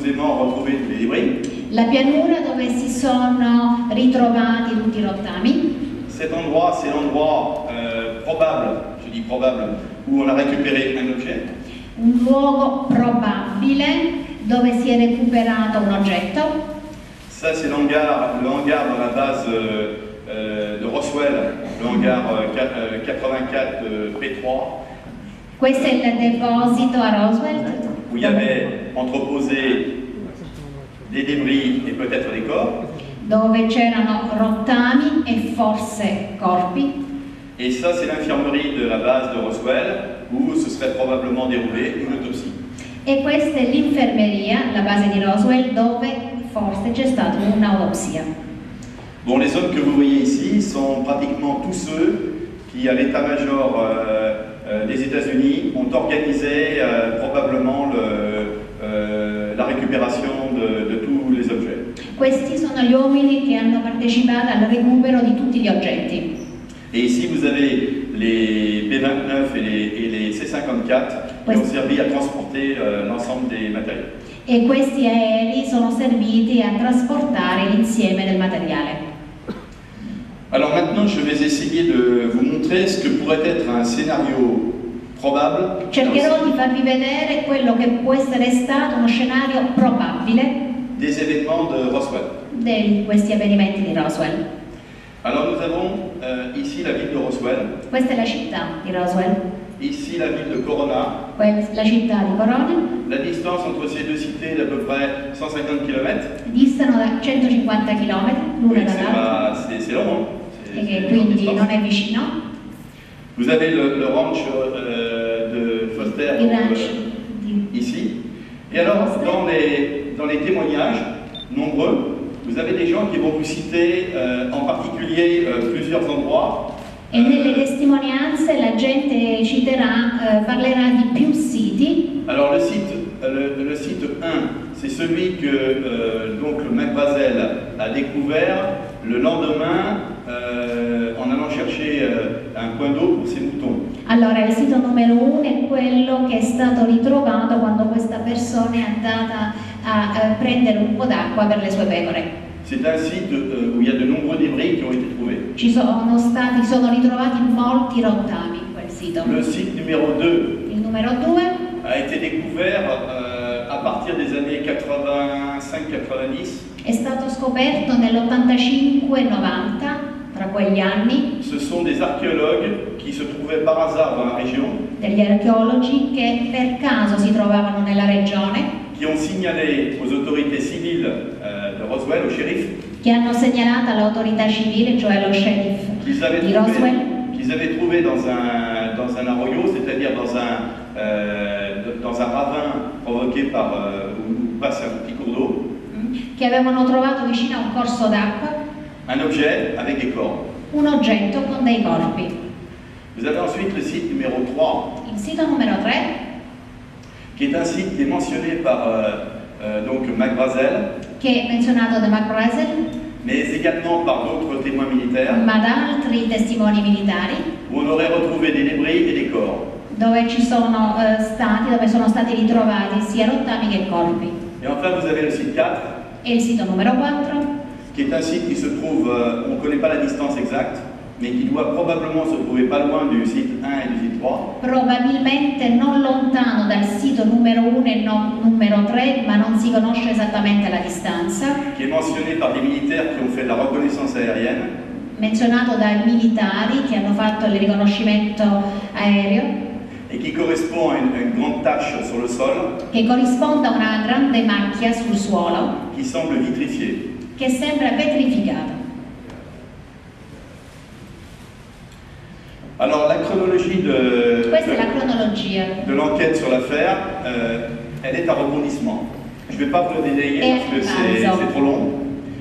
supposément retrouvé tous les débris. La pianura dove si sono ritrovati tutti i rottami. Cet endroit, c'est l'endroit probable, je dis probable, où on a récupéré un objet. Un luogo probabile dove si è recuperato un oggetto. Ça, c'est le hangar dans la base de Roswell, le hangar 84 P3. Questo è il deposito a Roswell. Où il y avait entreposé des débris et peut-être des corps. Dove c'erano rottami e forse corpi. Et ça, c'est l'infirmerie de la base de Roswell, où se serait probablement déroulée une autopsie. E questa è l'infermeria, la base di Roswell, dove forse c'è stata un'autopsia. Bon, les hommes que vous voyez ici sont pratiquement tous ceux qui, à l'état-major des États-Unis, ont organisé probablement la récupération de tous les objets. Questi sono gli uomini che hanno partecipato al recupero di tutti gli oggetti. Et ici, vous avez les B-29 et les C-54 qui ont servi à transporter l'ensemble des matériaux. E questi aerei sono serviti a trasportare l'insieme del materiale. Alors maintenant, je vais essayer de vous montrer ce que pourrait être un scénario probable. Cercherò di farvi vedere quello che può essere stato uno scenario probabile des événements de Roswell. di questi avvenimenti di Roswell. Alors nous avons ici la ville de Roswell. Questa è la città di Roswell. Ici la ville de Corona. La città di Corona. La distance entre ces deux cités est d'à peu près 150 km. Distano da 150 km l'una Oui, dall'altra. c'est long. E che quindi non è vicino. Vous avez le ranch de Foster ici. Et alors, dans les témoignages nombreux, vous avez des gens qui vont vous citer en particulier plusieurs endroits. E nelle testimonianze la gente parlerà di più siti. Alors le site 1, c'est celui que donc le McBrazel a découvert le lendemain en allant chercher un point d'eau pour ses moutons. Allora, il sito numero 1 è quello che è stato ritrovato quando questa persona è andata a prendere un po' d'acqua per le sue pecore. C'est un site où il y a de nombreux débris qui ont été trouvés. Sono ritrovati molti rottami in quel sito. Le site numéro 2 Il numero 2 a été découvert à partir des années 85-90. È stato scoperto nell'85-90. Tra quegli anni, ce sont des archéologues qui se trouvaient par hasard dans la région, degli archeologi che per caso si trovavano nella regione, qui ont signalé aux autorités civiles de Roswell, au shérif, che hanno segnalato all'autorità civile, cioè allo sheriff di Roswell, qu'ils avaient trouvé dans un arroyo, c'est-à-dire dans un ravin provoqué par où passe un petit cours d'eau, che avevano trovato vicino a un corso d'acqua un objet avec des corps. Un oggetto con dei corpi. Vous avez ensuite le site numéro 3. Il sito numero 3. Qui est un site qui est mentionné par donc McBrazel. Che è menzionato da McBrazel. Mais également par d'autres témoins militaires. Ma da altri testimoni militari. Où on aurait retrouvé des débris et des corps. Dove sono stati ritrovati sia rottami che corpi. Et enfin vous avez le site 4. E il sito numero 4. Qui est un site qui se trouve, on ne connaît pas la distance exacte, mais qui doit probablement se trouver pas loin du site 1 et du site 3. Probabilmente non lontano dal sito numero 1 e numero 3, ma non si conosce esattamente la distanza. Qui est mentionné par des militaires qui ont fait de la reconnaissance aérienne. Menzionato dai militari che hanno fatto il riconoscimento aereo. Et qui correspond à une grande tache sur le sol. Che corrisponde a una grande macchia sul suolo. Qui semble vitrifiée. Che sembra vetrificata. Alors la chronologie de l'enquête sur l'affaire, elle est à rebondissement. Je ne vais pas vous le détailler parce que c'est trop long.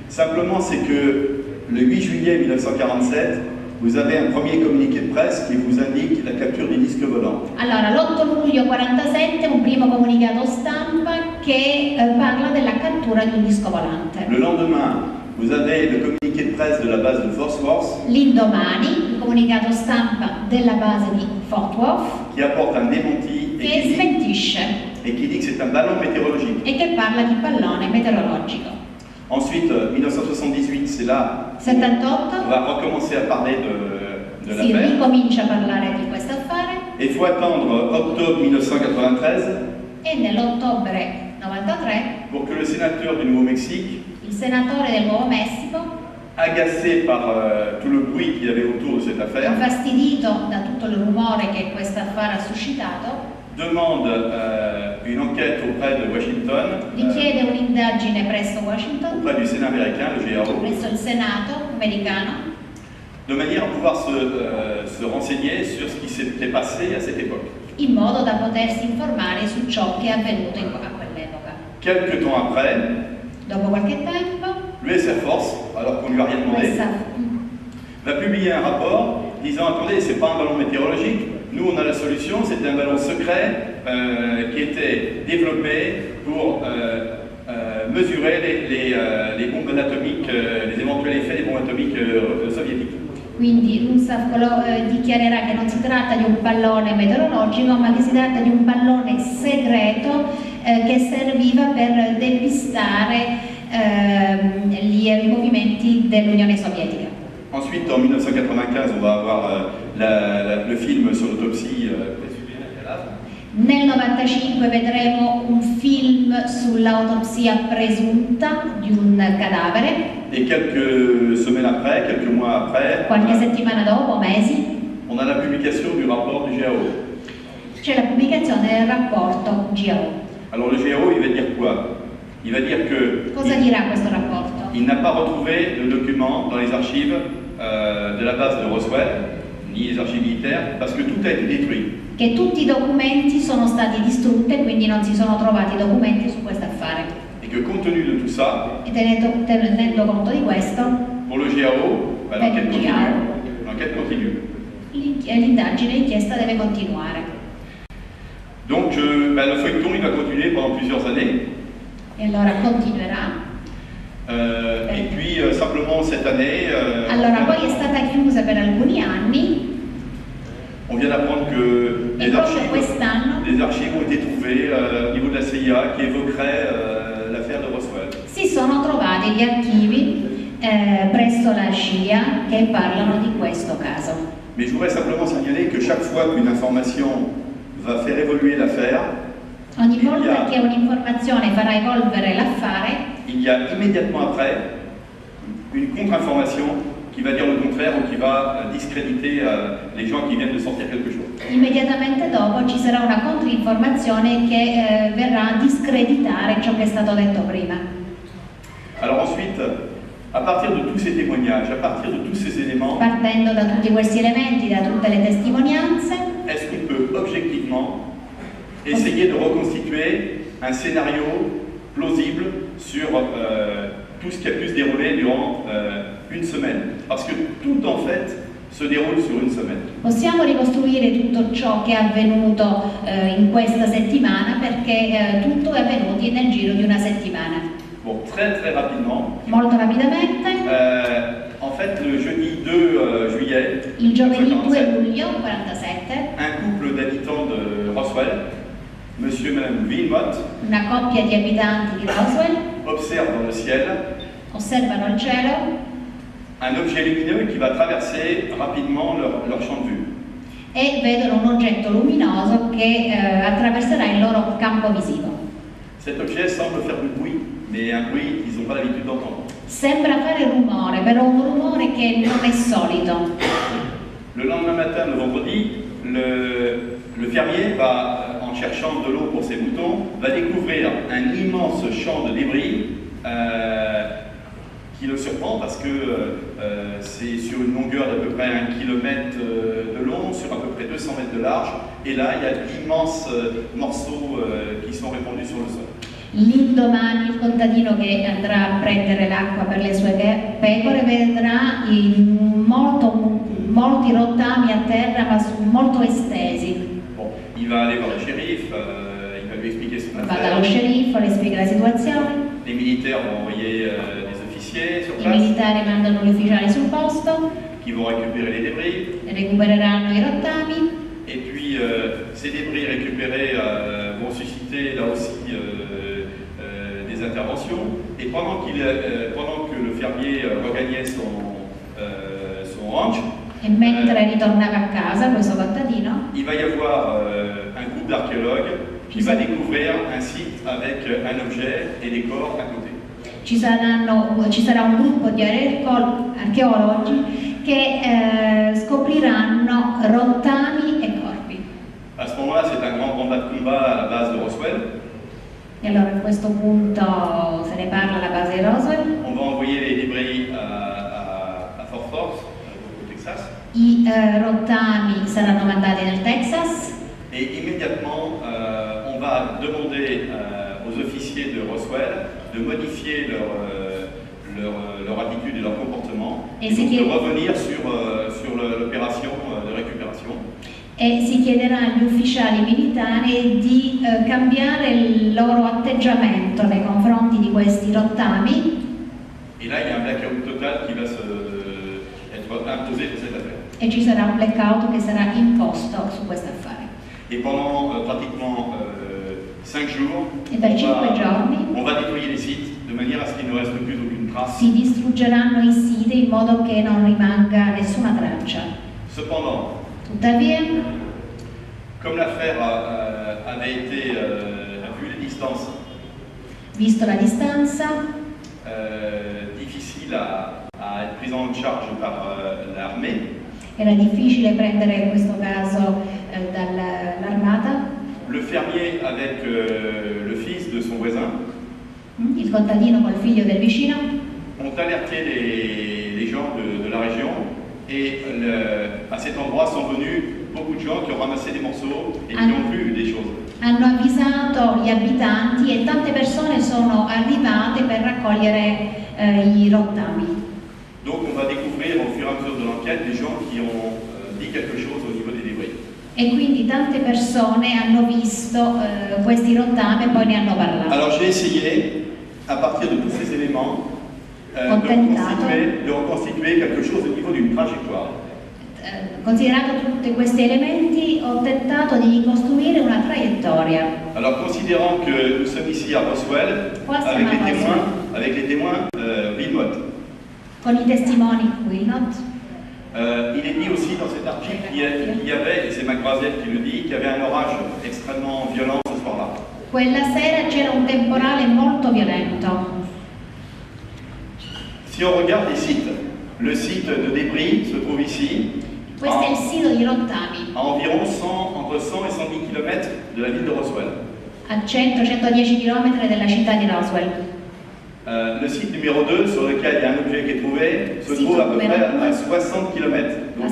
Simplement c'est que le 8 juillet 1947, vous avez un premier communiqué de presse qui vous indique la capture des disques volants. Allora, l'8 luglio 47 un primo comunicato stampa che parla della cattura di un disco volante. Le lendemain, vous avez le communiqué de presse de la base de Fort Worth. L'indomani, il comunicato stampa della base di Fort Worth. Qui apporte un démenti Che smentisce et qui dit que c'est un ballon météorologique. E che parla di pallone meteorologico. Ensuite, 1978, c'est là 78, on va recommencer à parler de si l'affaire. ricomincia a parlare di questo affare Et il faut attendre octobre 1993 e nell'ottobre 93 pour que le sénateur du Nouveau-Mexique, il senatore del Nuovo Messico, agacé par tout le bruit qu'il y avait autour de cette affaire, infastidito da tutto il rumore che questo affare ha suscitato, demande une enquête auprès de Washington, richiede un'indagine presso Washington, auprès du Sénat américain, le GAO, presso il Senato americano, de manière à pouvoir se renseigner sur ce qui s'était passé à cette époque. in modo da potersi informare su ciò che è avvenuto a quell'epoca. Quelques temps après, Dopo qualche tempo, l'US Air Force, alors qu'on ne lui a rien demandé, va publier un rapport disant attendez, c'est pas un ballon météorologique, nous on a la solution, c'était un ballon secret qui était développé pour mesurer les bombes atomiques, les éventuels effets des bombes atomiques soviétiques. Quindi l'UNSAF dichiarerà che non si tratta di un pallone meteorologico, ma che si tratta di un pallone segreto che serviva per depistare i movimenti dell'Unione Sovietica. Ensuite, en 1995, on va avoir le film sur l'autopsie présumée d'un cadavre. Nel 95 vedremo un film sull'autopsia presunta di un cadavere. Et quelques semaines après, quelques mois après, Qualche settimana dopo, mesi, on a la publication du rapport du GAO. c'è la pubblicazione del rapporto GAO. Alors le GAO, il va dire quoi? Il va dire que Cosa dirà questo rapporto? il n'a pas retrouvé de documents dans les archives de la base de Roswell, ni les archives militaires, parce que tout a été détruit. Che tutti i documenti sono stati distrutti e quindi non si sono trovati documenti su questo affare. Et que compte tenu de tout ça, E tenendo conto di questo, pour le GAO, bah, l'enquête Per il continue. GAO. L'enquête continue. l'indagine, l'inchiesta deve continuare. Donc le feuilleton, il va continuer pendant plusieurs années. E allora continuerà. Et puis simplement cette année, Allora poi è stata chiusa per alcuni anni on vient d'apprendre que e proprio quest'anno des archives ont été trouvées au niveau de la CIA qui évoqueraient l'affaire de Roswell. si sono trovati gli archivi presso la CIA che parlano di questo caso. Mais je voudrais simplement signaler que chaque fois qu'une information va faire évoluer l'affaire, Ogni volta che un'informazione farà evolvere l'affare, il y a immédiatement après une contre-information qui va dire le contraire ou qui va discréditer les gens qui viennent de sortir quelque chose. immediatamente dopo ci sarà una controinformazione che verrà a discreditare ciò che è stato detto prima. Alors ensuite, à partir de tous ces témoignages, à partir de tous ces éléments, Partendo da tutti questi elementi, da tutte le testimonianze, est-ce qu'on peut objectivement essayer de reconstituer un scénario plausible sur tout ce qui a pu se dérouler durant une semaine? Parce que tout en fait se déroule sur une semaine. possiamo ricostruire tutto ciò che è avvenuto in questa settimana perché tutto è avvenuto nel giro di una settimana. Bon, très rapidement, Molto rapidamente, en fait le jeudi 2 juillet, il giovedì 2 1947, luglio 47, un couple d'habitants de Roswell, monsieur et madame Wilmot, una coppia di abitanti di Roswell observe dans le ciel osservano il cielo un objet lumineux qui va traverser rapidement leur champ de vue. e vedono un oggetto luminoso che attraverserà il loro campo visivo. Cet objet semble faire du bruit, mais un bruit qu'ils n'ont pas l'habitude d'entendre. Sembra fare rumore, però un rumore che non è solito. Le lendemain matin, le vendredi, le fermier va, en cherchant de l'eau pour ses moutons, va découvrir un immense champ de débris qui le surprend parce que c'est sur une longueur d'à peu près 1 km de long, sur à peu près 200 mètres de large, et là il y a d'immenses morceaux qui sont répandus sur le sol. L'indomani il contadino che andrà a prendere l'acqua per le sue pecore vedrà molti rottami a terra ma molto estesi. Bon, il va aller voir le shérif, il va lui expliquer son Va affaire. dallo sceriffo, le spiega la situazione, Les militaires vont envoyer des officiers sur i place militari mandano gli ufficiali sul posto, qui vont récupérer les débris. recupereranno i rottami Et puis ces débris récupérés vont susciter là aussi des interventions. Et pendant que le fermier regagnait son ranch, e mentre ritornava a casa questo contadino, il va y avoir un groupe d'archéologues qui va découvrir un site avec un objet et des corps à côté. Ci sarà un gruppo di archeologi che scopriranno rottami e corpi. À ce moment-là, c'est un grand combat de combat à la base de Roswell. E allora a questo punto se ne parla alla base di Roswell. On va envoyer les débris à Fort Worth, au Texas. I rottami saranno mandati nel Texas. Et immédiatement, on va demander aux officiers de Roswell de modifier leur attitude et leur comportement, et donc de revenir sur l'opération de récupération. E si chiederà agli ufficiali militari di cambiare il loro atteggiamento nei confronti di questi rottami. Et là, il y a un blackout total qui va être imposé pour cette affaire. E ci sarà un blackout che sarà imposto su questo affare. Et pendant pratiquement 5 jours, e per 5 giorni on va déployer les sites de manière à ce qu'il ne reste plus aucune trace. Si distruggeranno i siti in modo che non rimanga nessuna traccia. Cependant, tuttavia, comme l'affaire avait été, vu les distances, visto la distanza, difficile à être prise en charge par l'armée, era difficile prendere in questo caso dall'armata. Le fermier avec le fils de son voisin, il contadino col figlio del vicino, ont alerté les gens de la région, et à cet endroit sont venus beaucoup de gens qui ont ramassé des morceaux et qui ont vu des choses. Hanno avvisato gli abitanti e tante persone sono arrivate per raccogliere i rottami. Donc on va découvrir au fur et à mesure de l'enquête des gens qui ont dit quelque chose au niveau des débris. E quindi tante persone hanno visto questi rottami e poi ne hanno parlato. Alors j'ai essayé, à partir de tous ces éléments, de reconstituer quelque chose au niveau d'une trajectoire. Considerato tutti questi elementi, ho tentato di ricostruire una traiettoria. Alors considérant que nous sommes ici à Roswell, avec les témoins Wilmot. Con i testimoni Wilmot. Il est dit aussi dans cet article qu'il y avait, et c'est McBrazel qui le dit, qu'il y avait un orage extrêmement violent ce soir-là. Quella sera c'era un temporale molto violento. Si on regarde les sites, le site de débris se trouve ici. Questo è il sito di rottami. À environ entre 100 et 110 km de la ville de Roswell. A 100-110 km della città di Roswell. Le site numéro 2, sur lequel il y a un objet qui est trouvé, se trouve à peu près à 60 km. Donc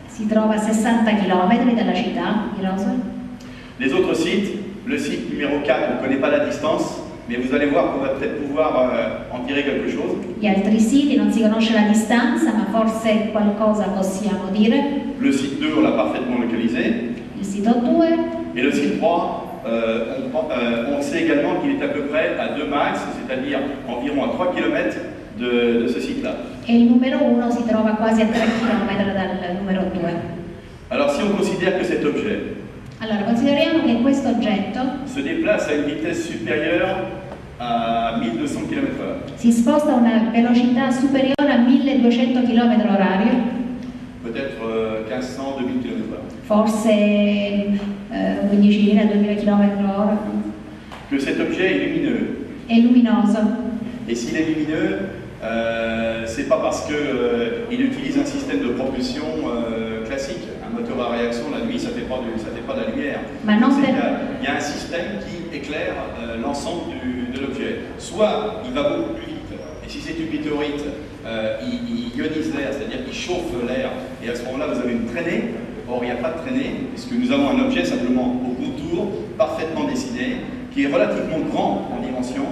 si trova a 60 km dalla città di Roswell. Les autres sites, le site numéro 4, on ne connaît pas la distance, mais vous allez voir qu'on va peut-être pouvoir en tirer quelque chose. Gli altri siti non si conosce la distanza, ma forse qualcosa possiamo dire. Le site 2, on l'a parfaitement localisé. Il sito 2. Et le site 3, on sait également qu'il est à peu près à 2 max, c'est-à-dire environ à 3 km de ce site-là. E il numero 1 si trova quasi a 3 km dal numero 2. Alors si on considère que cet objet Allora, consideriamo che questo oggetto se déplace à une vitesse supérieure à 1200 km/h. Si sposta a una velocità superiore a 1200 km/h. Peut-être 1500-2000 km/h. Forse 15.000-2000 km/h. Que cet objet est lumineux. È luminoso. Et s'il est lumineux, c'est pas parce qu'il utilise un système de propulsion classique. Un moteur à réaction, la nuit, ça fait pas de la lumière. Il y a un système qui éclaire l'ensemble de l'objet. Soit il va beaucoup plus vite, et si c'est une météorite, il ionise l'air, c'est-à-dire qu'il chauffe l'air, et à ce moment-là, vous avez une traînée. Or, il n'y a pas de traînée, puisque nous avons un objet simplement au contour, parfaitement dessiné, qui est relativement grand en dimension,